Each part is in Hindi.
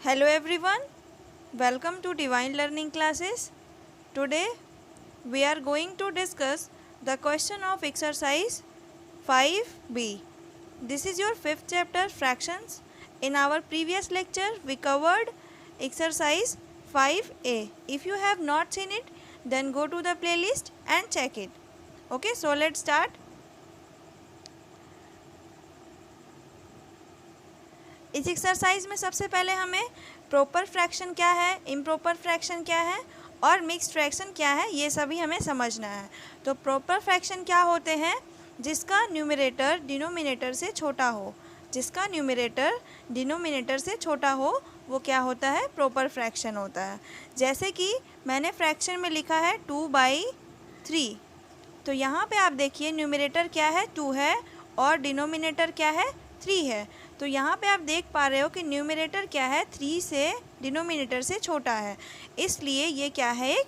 Hello everyone, welcome to Divine Learning Classes. Today we are going to discuss the question of exercise 5b. This is your fifth chapter fractions. In our previous lecture we covered exercise 5a. If you have not seen it, then go to the playlist and check it. Okay, so let's start. इस एक्सरसाइज में सबसे पहले हमें प्रॉपर फ्रैक्शन क्या है, इम्प्रॉपर फ्रैक्शन क्या है और मिक्स्ड फ्रैक्शन क्या है, ये सभी हमें समझना है। तो प्रॉपर फ्रैक्शन क्या होते हैं? जिसका न्यूमरेटर डिनोमिनेटर से छोटा हो। जिसका न्यूमरेटर डिनोमिनेटर से छोटा हो वो क्या होता है? प्रॉपर फ्रैक्शन होता है। जैसे कि मैंने फ्रैक्शन में लिखा है 2/3। तो यहाँ पे आप देखिए न्यूमरेटर क्या है? 2 है और डिनोमिनेटर क्या है? 3 है। तो यहाँ पे आप देख पा रहे हो कि न्यूमरेटर क्या है? 3 से डिनोमिनेटर से छोटा है, इसलिए ये क्या है? एक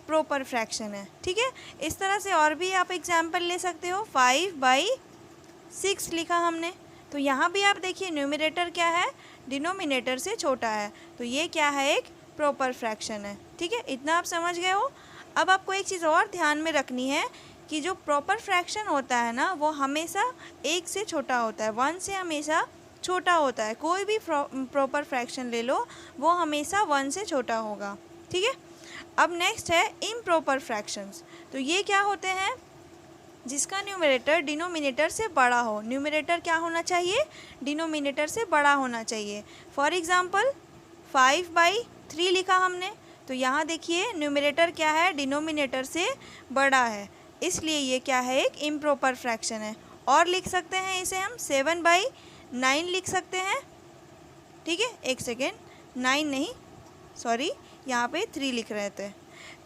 प्रॉपर फ्रैक्शन है। ठीक है, इस तरह से और भी आप एग्जाम्पल ले सकते हो। 5/6 लिखा हमने, तो यहाँ भी आप देखिए न्यूमरेटर क्या है? डिनोमिनेटर से छोटा है, तो ये क्या है? एक प्रॉपर फ्रैक्शन है। ठीक है, इतना आप समझ गए हो। अब आपको एक चीज़ और ध्यान में रखनी है कि जो प्रॉपर फ्रैक्शन होता है ना, वो हमेशा 1 से छोटा होता है, 1 से हमेशा छोटा होता है। कोई भी प्रॉपर फ्रैक्शन ले लो, वो हमेशा 1 से छोटा होगा। ठीक है, अब नेक्स्ट है इम्प्रॉपर फ्रैक्शंस। तो ये क्या होते हैं? जिसका न्यूमरेटर डिनोमिनेटर से बड़ा हो। न्यूमरेटर क्या होना चाहिए? डिनोमिनेटर से बड़ा होना चाहिए। फॉर एग्जांपल 5/3 लिखा हमने, तो यहाँ देखिए न्यूमरेटर क्या है? डिनोमिनेटर से बड़ा है, इसलिए ये क्या है? एक इम्प्रॉपर फ्रैक्शन है। और लिख सकते हैं इसे हम 7/9 लिख सकते हैं। ठीक है, एक सेकेंड, 9 नहीं, सॉरी, यहाँ पे 3 लिख रहे थे।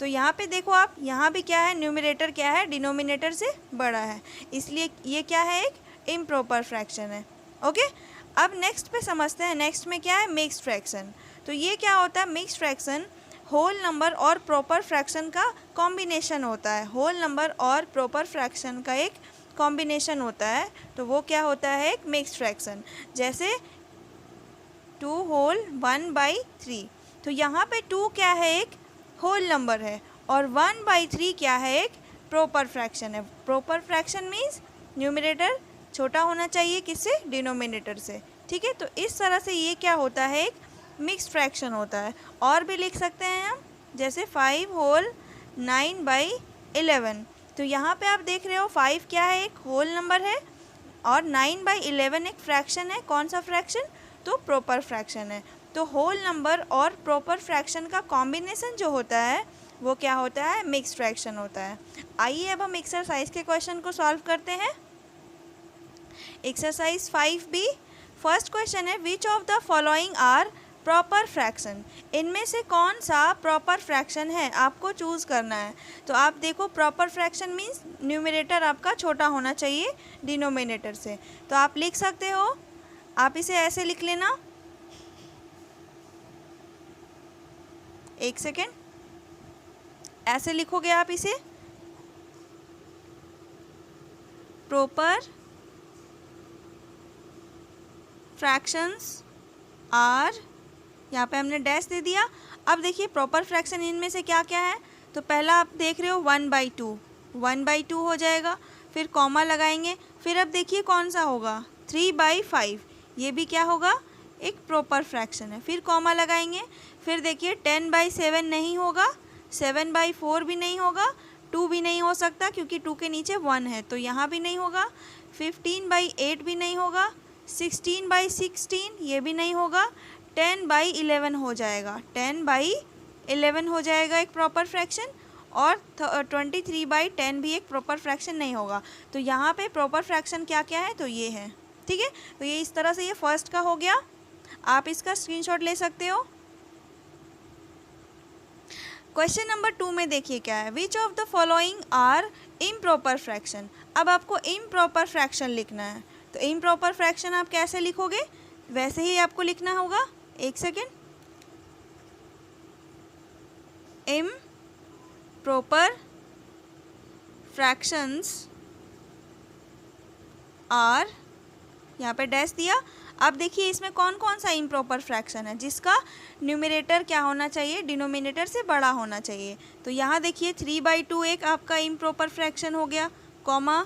तो यहाँ पे देखो आप, यहाँ भी क्या है? न्यूमरेटर क्या है? डिनोमिनेटर से बड़ा है, इसलिए ये क्या है? एक इम्प्रॉपर फ्रैक्शन है। ओके, अब नेक्स्ट पे समझते हैं। नेक्स्ट में क्या है? Mixed fraction. तो ये क्या होता है? मिक्स्ड फ्रैक्शन होल नंबर और प्रॉपर फ्रैक्शन का कॉम्बिनेशन होता है। होल नंबर और प्रॉपर फ्रैक्शन का एक कॉम्बिनेशन होता है, तो वो क्या होता है? एक मिक्स्ड फ्रैक्शन। जैसे 2 होल 1/3। तो यहाँ पे 2 क्या है? एक होल नंबर है, और 1/3 क्या है? एक प्रॉपर फ्रैक्शन है। प्रॉपर फ्रैक्शन मीन्स न्यूमरेटर छोटा होना चाहिए किससे? डिनोमिनेटर से। ठीक है, तो इस तरह से ये क्या होता है? एक मिक्स्ड फ्रैक्शन होता है। और भी लिख सकते हैं हम, जैसे 5 होल 9/11। तो यहाँ पे आप देख रहे हो 5 क्या है? एक होल नंबर है, और 9/11 एक फ्रैक्शन है। कौन सा फ्रैक्शन? तो प्रॉपर फ्रैक्शन है। तो होल नंबर और प्रॉपर फ्रैक्शन का कॉम्बिनेशन जो होता है वो क्या होता है? मिक्स्ड फ्रैक्शन होता है। आइए अब हम एक्सरसाइज के क्वेश्चन को सॉल्व करते हैं। एक्सरसाइज 5b, फर्स्ट क्वेश्चन है which of the following are proper fraction. इनमें से कौन सा प्रॉपर फ्रैक्शन है? आपको चूज़ करना है। तो आप देखो, प्रॉपर फ्रैक्शन मीन्स न्यूमरेटर आपका छोटा होना चाहिए डिनोमिनेटर से। तो आप लिख सकते हो, आप इसे ऐसे लिख लेना, एक सेकेंड, ऐसे लिखोगे आप इसे, प्रॉपर फ्रैक्शंस आर, यहाँ पे हमने डैश दे दिया। अब देखिए प्रॉपर फ्रैक्शन इनमें से क्या क्या है? तो पहला आप देख रहे हो 1/2, 1/2 हो जाएगा, फिर कॉमा लगाएंगे, फिर अब देखिए कौन सा होगा? 3/5, ये भी क्या होगा? एक प्रॉपर फ्रैक्शन है। फिर कॉमा लगाएंगे, फिर देखिए 10/7 नहीं होगा, 7/4 भी नहीं होगा, 2 भी नहीं हो सकता क्योंकि 2 के नीचे 1 है, तो यहाँ भी नहीं होगा, 15/8 भी नहीं होगा, 16/16 ये भी नहीं होगा, 10/11 हो जाएगा, 10/11 हो जाएगा एक प्रॉपर फ्रैक्शन, और 23/10 भी एक प्रॉपर फ्रैक्शन नहीं होगा। तो यहाँ पे प्रॉपर फ्रैक्शन क्या क्या है? तो ये है। ठीक है, तो ये इस तरह से ये फर्स्ट का हो गया। आप इसका स्क्रीनशॉट ले सकते हो। क्वेश्चन नंबर 2 में देखिए क्या है? Which of the following are improper fraction. अब आपको इम्प्रॉपर फ्रैक्शन लिखना है। तो इम्प्रॉपर फ्रैक्शन आप कैसे लिखोगे? वैसे ही आपको लिखना होगा, एक सेकेंड, इम्प्रॉपर फ्रैक्शंस आर, यहाँ पे डैश दिया। अब देखिए इसमें कौन कौन सा इम्प्रॉपर फ्रैक्शन है जिसका न्यूमरेटर क्या होना चाहिए, डिनोमिनेटर से बड़ा होना चाहिए। तो यहाँ देखिए 3/2 एक आपका इम्प्रॉपर फ्रैक्शन हो गया, कॉमा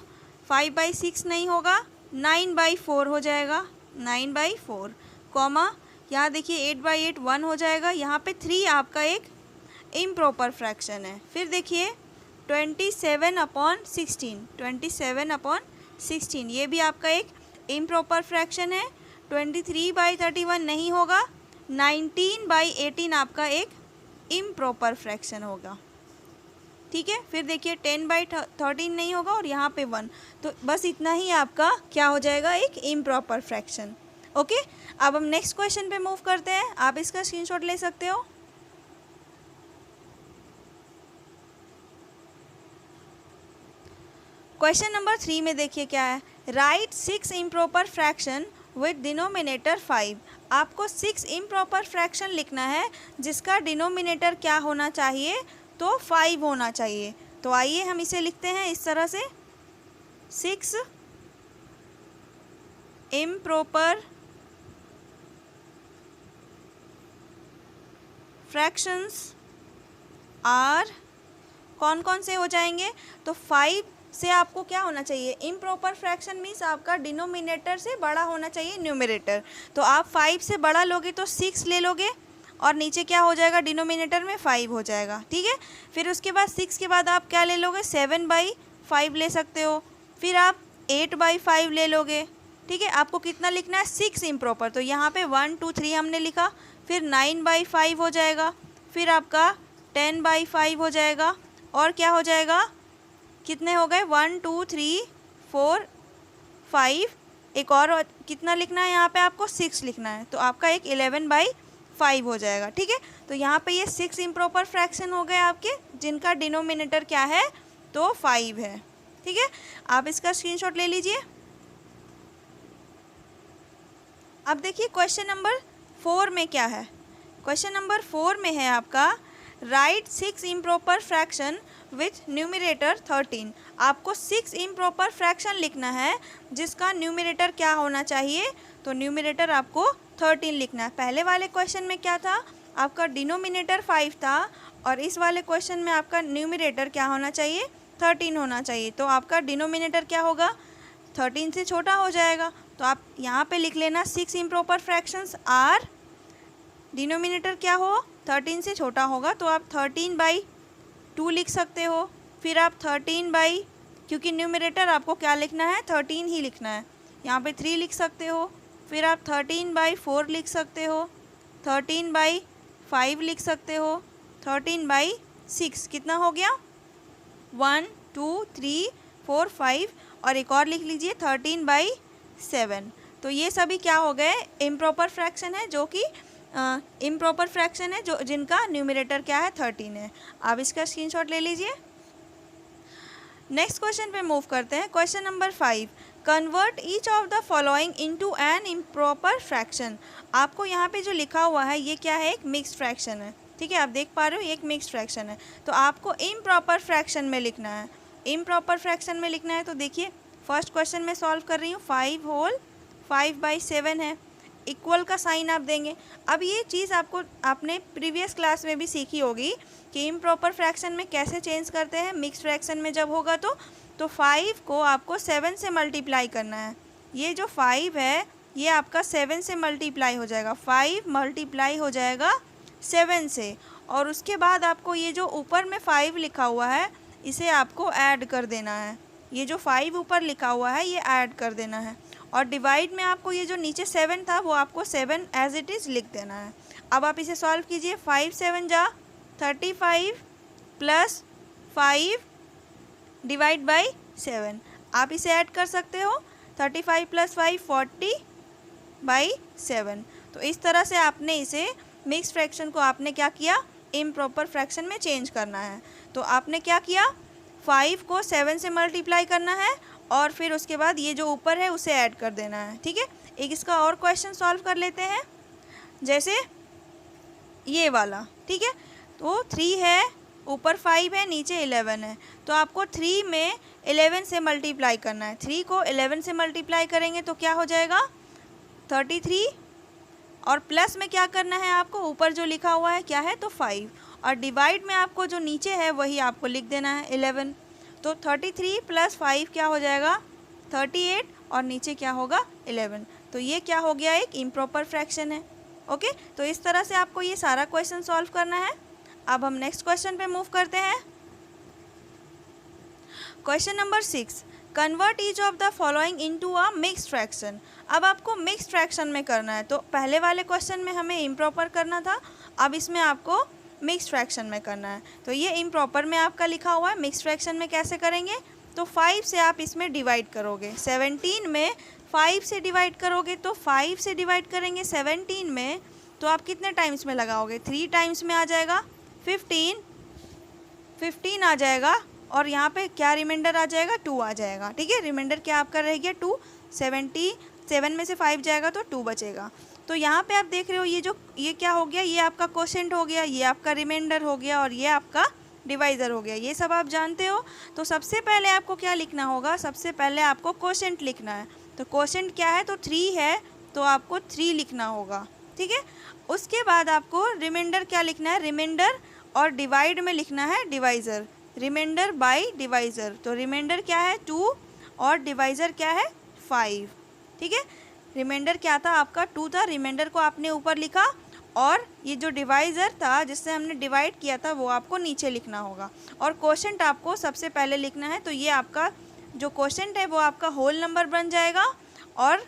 5/6 नहीं होगा, 9/4 हो जाएगा, 9/4, कॉमा यहाँ देखिए 8/8 1 हो जाएगा, यहाँ पे 3 आपका एक इम्प्रॉपर फ्रैक्शन है। फिर देखिए 27/16, 27/16 ये भी आपका एक इम्प्रॉपर फ्रैक्शन है। 23/31 नहीं होगा, 19/18 आपका एक इम्प्रॉपर फ्रैक्शन होगा, ठीक है। फिर देखिए 10/13 नहीं होगा और यहाँ पे 1, तो बस इतना ही आपका क्या हो जाएगा, एक इम्प्रॉपर फ्रैक्शन। ओके, अब हम नेक्स्ट क्वेश्चन पे मूव करते हैं, आप इसका स्क्रीनशॉट ले सकते हो। क्वेश्चन नंबर 3 में देखिए क्या है, right 6 improper fraction with denominator 5। आपको 6 इम्प्रॉपर फ्रैक्शन लिखना है जिसका डिनोमिनेटर क्या होना चाहिए, तो 5 होना चाहिए। तो आइए हम इसे लिखते हैं इस तरह से, 6 इम्प्रॉपर फ्रैक्शंस आर, कौन कौन से हो जाएंगे, तो 5 से आपको क्या होना चाहिए, इम्प्रॉपर फ्रैक्शन मीन्स आपका डिनोमिनेटर से बड़ा होना चाहिए न्यूमरेटर। तो आप 5 से बड़ा लोगे तो 6 ले लोगे और नीचे क्या हो जाएगा, डिनोमिनेटर में 5 हो जाएगा, ठीक है। फिर उसके बाद 6 के बाद आप क्या ले लोगे, 7/5 ले सकते हो, फिर आप 8/5 ले लोगे, ठीक है। आपको कितना लिखना है, 6 इम्प्रॉपर, तो यहाँ पे 1 2 3 हमने लिखा, फिर 9/5 हो जाएगा, फिर आपका 10/5 हो जाएगा, और क्या हो जाएगा, कितने हो गए, 1 2 3 4 5, एक और कितना लिखना है यहाँ पे आपको, 6 लिखना है, तो आपका एक 11/5 हो जाएगा, ठीक है। तो यहाँ पे ये 6 इम्प्रॉपर फ्रैक्शन हो गए आपके जिनका डिनोमिनेटर क्या है, तो 5 है, ठीक है। आप इसका स्क्रीनशॉट ले लीजिए। अब देखिए क्वेश्चन नंबर 4 में क्या है, क्वेश्चन नंबर 4 में है आपका right 6 improper fraction with numerator 13। आपको 6 इम्प्रॉपर फ्रैक्शन लिखना है जिसका न्यूमरेटर क्या होना चाहिए, तो न्यूमरेटर आपको 13 लिखना है। पहले वाले क्वेश्चन में क्या था, आपका डिनोमिनेटर 5 था और इस वाले क्वेश्चन में आपका न्यूमरेटर क्या होना चाहिए, 13 होना चाहिए। तो आपका डिनोमिनेटर क्या होगा, 13 से छोटा हो जाएगा। तो आप यहाँ पे लिख लेना 6 इम्प्रॉपर फ्रैक्शंस आर, डिनोमिनेटर क्या हो, 13 से छोटा होगा, तो आप 13/2 लिख सकते हो। फिर आप 13 क्योंकि न्यूमरेटर आपको क्या लिखना है, 13 ही लिखना है, यहाँ पे 3 लिख सकते हो। फिर आप 13/4 लिख सकते हो, 13/5 लिख सकते हो, 13/6 कितना हो गया, 1 2 3 4 5, और एक और लिख लीजिए 13/7। तो ये सभी क्या हो गए, इम्प्रॉपर फ्रैक्शन है, जो कि इम्प्रॉपर फ्रैक्शन है जो जिनका न्यूमरेटर क्या है, 13 है। आप इसका स्क्रीनशॉट ले लीजिए। नेक्स्ट क्वेश्चन पे मूव करते हैं, question number 5, convert each of the following into an improper fraction. आपको यहाँ पे जो लिखा हुआ है ये क्या है, एक मिक्स्ड फ्रैक्शन है, ठीक है, आप देख पा रहे हो ये एक मिक्स्ड फ्रैक्शन है। तो आपको इम्प्रॉपर फ्रैक्शन में लिखना है, इम्प्रॉपर फ्रैक्शन में लिखना है। तो देखिए फर्स्ट क्वेश्चन में सॉल्व कर रही हूँ, 5 होल 5/7 है, इक्वल का साइन आप देंगे। अब ये चीज़ आपने प्रीवियस क्लास में भी सीखी होगी कि इम्प्रॉपर फ्रैक्शन में कैसे चेंज करते हैं, मिक्स्ड फ्रैक्शन में जब होगा तो 5 को आपको 7 से मल्टीप्लाई करना है। ये जो 5 है ये आपका 7 से मल्टीप्लाई हो जाएगा, 5 मल्टीप्लाई हो जाएगा 7 से, और उसके बाद आपको ये जो ऊपर में 5 लिखा हुआ है इसे आपको ऐड कर देना है। ये जो 5 ऊपर लिखा हुआ है ये ऐड कर देना है, और डिवाइड में आपको ये जो नीचे 7 था वो आपको 7 एज इट इज़ लिख देना है। अब आप इसे सॉल्व कीजिए, 5 7 जा 35 प्लस 5 डिवाइड बाई 7, आप इसे ऐड कर सकते हो, 35 प्लस 5 40/7। तो इस तरह से आपने इसे मिक्स फ्रैक्शन को आपने क्या किया, इम्प्रॉपर फ्रैक्शन में चेंज करना है। तो आपने क्या किया, 5 को 7 से मल्टीप्लाई करना है और फिर उसके बाद ये जो ऊपर है उसे ऐड कर देना है, ठीक है। एक इसका और क्वेश्चन सॉल्व कर लेते हैं, जैसे ये वाला, ठीक है। तो 3 है, ऊपर 5 है, नीचे 11 है, तो आपको 3 में 11 से मल्टीप्लाई करना है। 3 को 11 से मल्टीप्लाई करेंगे तो क्या हो जाएगा, 33 और प्लस में क्या करना है आपको, ऊपर जो लिखा हुआ है क्या है तो 5, और डिवाइड में आपको जो नीचे है वही आपको लिख देना है 11। तो 33 + 5 क्या हो जाएगा 38 और नीचे क्या होगा 11। तो ये क्या हो गया, एक इम्प्रॉपर फ्रैक्शन है। ओके, तो इस तरह से आपको ये सारा क्वेश्चन सॉल्व करना है। अब हम नेक्स्ट क्वेश्चन पे मूव करते हैं। Question number 6, convert each of the following into a mixed fraction. अब आपको मिक्स्ड फ्रैक्शन में करना है। तो पहले वाले क्वेश्चन में हमें इम्प्रॉपर करना था, अब इसमें आपको मिक्स्ड फ्रैक्शन में करना है। तो ये इम्प्रॉपर में आपका लिखा हुआ है, मिक्स्ड फ्रैक्शन में कैसे करेंगे, तो 5 से आप इसमें डिवाइड करोगे। 17 में 5 से डिवाइड करोगे, तो 5 से डिवाइड करेंगे 17 में, तो आप कितने टाइम्स में लगाओगे, 3 टाइम्स में आ जाएगा, 15 आ जाएगा, और यहाँ पे क्या रिमाइंडर आ जाएगा 2 आ जाएगा। ठीक है, रिमाइंडर क्या आपका रह गया 2, 77 में से 5 जाएगा तो 2 बचेगा। तो यहाँ पे आप देख रहे हो ये क्या हो गया, ये आपका क्वोशेंट हो गया, ये आपका रिमाइंडर हो गया, और ये आपका डिवाइज़र हो गया। ये सब आप जानते हो। तो सबसे पहले आपको क्या लिखना होगा, सबसे पहले आपको क्वोशेंट लिखना है। तो क्वोशेंट क्या है, तो 3 है, तो आपको 3 लिखना होगा। ठीक है, उसके बाद आपको रिमाइंडर क्या लिखना है, रिमाइंडर, और डिवाइड में लिखना है डिवाइज़र, रिमाइंडर बाय डिवाइज़र। तो रिमाइंडर क्या है 2 और डिवाइज़र क्या है 5। ठीक है, रिमाइंडर क्या था आपका 2 था, रिमाइंडर को आपने ऊपर लिखा, और ये जो डिवाइज़र था जिससे हमने डिवाइड किया था वो आपको नीचे लिखना होगा, और क्वोशेंट आपको सबसे पहले लिखना है। तो ये आपका जो क्वोशेंट है वो आपका होल नंबर बन जाएगा, और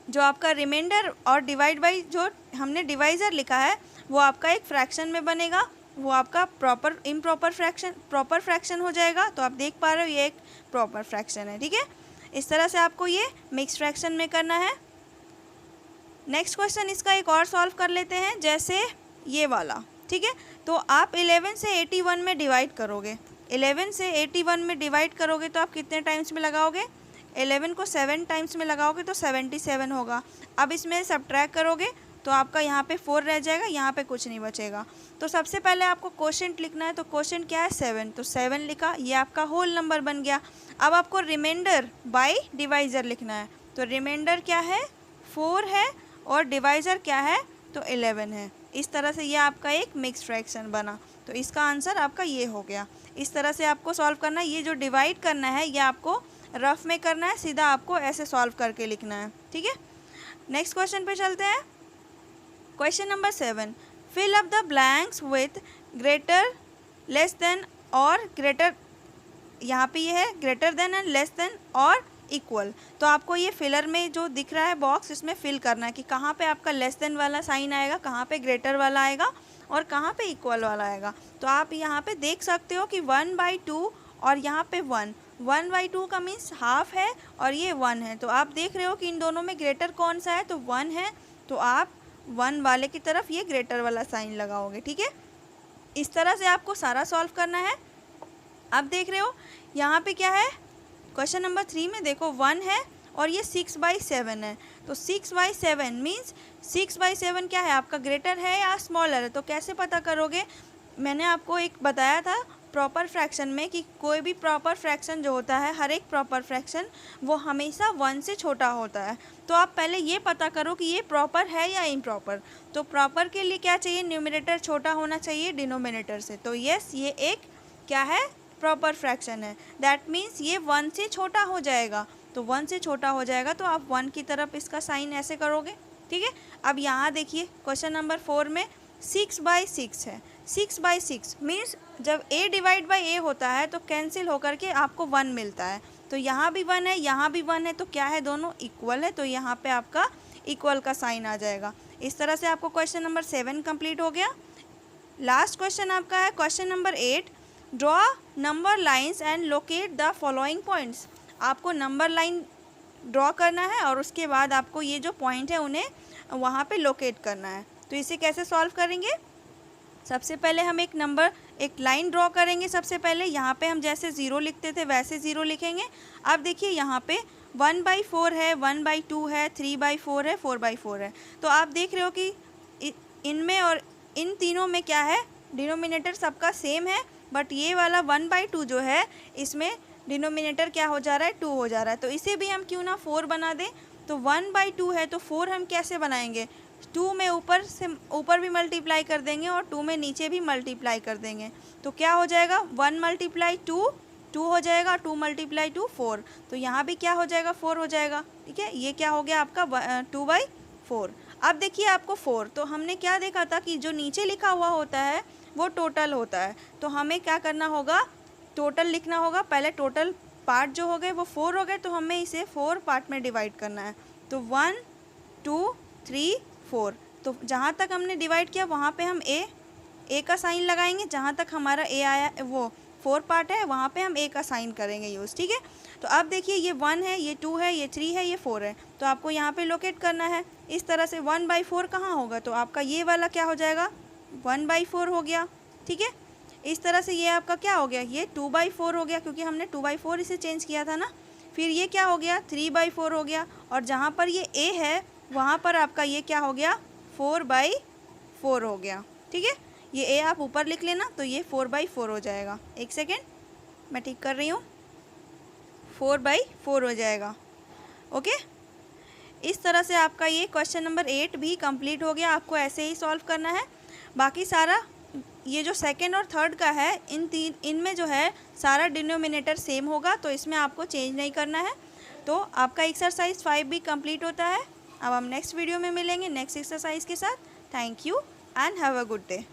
जो आपका रिमाइंडर और डिवाइड बाई जो हमने डिवाइज़र लिखा है वो आपका एक फ्रैक्शन में बनेगा, वो आपका प्रॉपर फ्रैक्शन हो जाएगा। तो आप देख पा रहे हो ये एक प्रॉपर फ्रैक्शन है। ठीक है, इस तरह से आपको ये मिक्स फ्रैक्शन में करना है। नेक्स्ट क्वेश्चन इसका एक और सॉल्व कर लेते हैं, जैसे ये वाला। ठीक है, तो आप 11 से 81 में डिवाइड करोगे, 11 से 81 में डिवाइड करोगे तो आप कितने टाइम्स में लगाओगे, 11 को 7 टाइम्स में लगाओगे तो 77 होगा। अब इसमें सब्ट्रैक्ट करोगे तो आपका यहाँ पे 4 रह जाएगा, यहाँ पे कुछ नहीं बचेगा। तो सबसे पहले आपको क्वोशेंट लिखना है। तो क्वोशेंट क्या है 7, तो 7 लिखा, ये आपका होल नंबर बन गया। अब आपको रिमाइंडर बाय डिवाइज़र लिखना है। तो रिमाइंडर क्या है 4 है, और डिवाइज़र क्या है तो 11 है। इस तरह से ये आपका एक मिक्स फ्रैक्शन बना। तो इसका आंसर आपका ये हो गया। इस तरह से आपको सॉल्व करना है। ये जो डिवाइड करना है ये आपको रफ में करना है, सीधा आपको ऐसे सॉल्व करके लिखना है। ठीक है, नेक्स्ट क्वेश्चन पे चलते हैं। Question number 7, fill up the blanks with greater, less than और ग्रेटर, यहाँ पे ये है greater than and less than और इक्वल। तो आपको ये फिलर में जो दिख रहा है बॉक्स, इसमें फिल करना है कि कहाँ पे आपका लेस देन वाला साइन आएगा, कहाँ पे ग्रेटर वाला आएगा, और कहाँ पे इक्वल वाला आएगा। तो आप यहाँ पे देख सकते हो कि 1/2 और यहाँ पे 1/2 का मीन्स हाफ है, और ये 1 है। तो आप देख रहे हो कि इन दोनों में ग्रेटर कौन सा है, तो 1 है। तो आप 1 वाले की तरफ ये ग्रेटर वाला साइन लगाओगे। ठीक है, इस तरह से आपको सारा सॉल्व करना है। अब देख रहे हो यहाँ पे क्या है, क्वेश्चन नंबर 3 में देखो 1 है और ये 6/7 है। तो 6/7 मीन्स 6/7 क्या है आपका, ग्रेटर है या स्मॉलर है। तो कैसे पता करोगे, मैंने आपको एक बताया था प्रॉपर फ्रैक्शन में कि कोई भी प्रॉपर फ्रैक्शन जो होता है, हर एक प्रॉपर फ्रैक्शन वो हमेशा 1 से छोटा होता है। तो आप पहले ये पता करो कि ये प्रॉपर है या इम्प्रॉपर। तो प्रॉपर के लिए क्या चाहिए, न्यूमरेटर छोटा होना चाहिए डिनोमिनेटर से। तो यस, ये एक क्या है प्रॉपर फ्रैक्शन है। दैट मीन्स ये 1 से छोटा हो जाएगा। तो 1 से छोटा हो जाएगा तो आप 1 की तरफ इसका साइन ऐसे करोगे। ठीक है, अब यहाँ देखिए क्वेश्चन नंबर 4 में 6/6 है। 6/6 मीन्स जब a डिवाइड बाई a होता है तो कैंसिल होकर के आपको 1 मिलता है। तो यहाँ भी 1 है, यहाँ भी 1 है, तो क्या है दोनों इक्वल है। तो यहाँ पे आपका इक्वल का साइन आ जाएगा। इस तरह से आपको क्वेश्चन नंबर 7 कंप्लीट हो गया। लास्ट क्वेश्चन आपका है question number 8, draw number lines and locate the following points. आपको नंबर लाइन ड्रॉ करना है और उसके बाद आपको ये जो पॉइंट है उन्हें वहाँ पे लोकेट करना है। तो इसे कैसे सॉल्व करेंगे, सबसे पहले हम एक लाइन ड्रॉ करेंगे। सबसे पहले यहाँ पे हम जैसे 0 लिखते थे वैसे 0 लिखेंगे। अब देखिए यहाँ पे 1/4 है, 1/2 है, 3/4 है, 4/4 है। तो आप देख रहे हो कि इनमें और इन तीनों में क्या है, डिनोमिनेटर सबका सेम है, बट ये वाला 1/2 जो है इसमें डिनोमिनेटर क्या हो जा रहा है 2 हो जा रहा है। तो इसे भी हम क्यों ना 4 बना दें। तो 1/2 है तो 4 हम कैसे बनाएंगे, 2 में ऊपर भी मल्टीप्लाई कर देंगे और 2 में नीचे भी मल्टीप्लाई कर देंगे। तो क्या हो जाएगा, 1 × 2 2 हो जाएगा, 2 × 2 4। तो यहाँ भी क्या हो जाएगा, 4 हो जाएगा। ठीक है, ये क्या हो गया आपका 2/4। अब देखिए आपको 4, तो हमने क्या देखा था कि जो नीचे लिखा हुआ होता है वो टोटल होता है। तो हमें क्या करना होगा, टोटल लिखना होगा। पहले टोटल पार्ट जो हो गए वो 4 हो गए, तो हमें इसे 4 पार्ट में डिवाइड करना है। तो 1 2 3 4। तो जहाँ तक हमने डिवाइड किया वहाँ पे हम ए का साइन लगाएंगे, जहाँ तक हमारा ए आया वो 4 पार्ट है वहाँ पे हम ए का साइन करेंगे यूज़। ठीक है, तो अब देखिए ये 1 है, ये 2 है, ये 3 है, ये 4 है, तो आपको यहाँ पे लोकेट करना है। इस तरह से 1/4 कहाँ होगा, तो आपका ये वाला क्या हो जाएगा, 1/4 हो गया। ठीक है, इस तरह से ये आपका क्या हो गया, ये 2/4 हो गया, क्योंकि हमने 2/4 इसे चेंज किया था ना। फिर ये क्या हो गया, 3/4 हो गया, और जहाँ पर ये ए है वहाँ पर आपका ये क्या हो गया, 4/4 हो गया। ठीक है, ये ए आप ऊपर लिख लेना, तो ये 4/4 हो जाएगा। एक सेकेंड मैं ठीक कर रही हूँ, 4/4 हो जाएगा। ओके, इस तरह से आपका ये क्वेश्चन नंबर 8 भी कंप्लीट हो गया। आपको ऐसे ही सॉल्व करना है। बाकी सारा ये जो सेकंड और थर्ड का है, इनमें जो है सारा डिनोमिनेटर सेम होगा, तो इसमें आपको चेंज नहीं करना है। तो आपका एक्सरसाइज 5 भी कंप्लीट होता है। अब हम नेक्स्ट वीडियो में मिलेंगे नेक्स्ट एक्सरसाइज के साथ। Thank you and have a good day.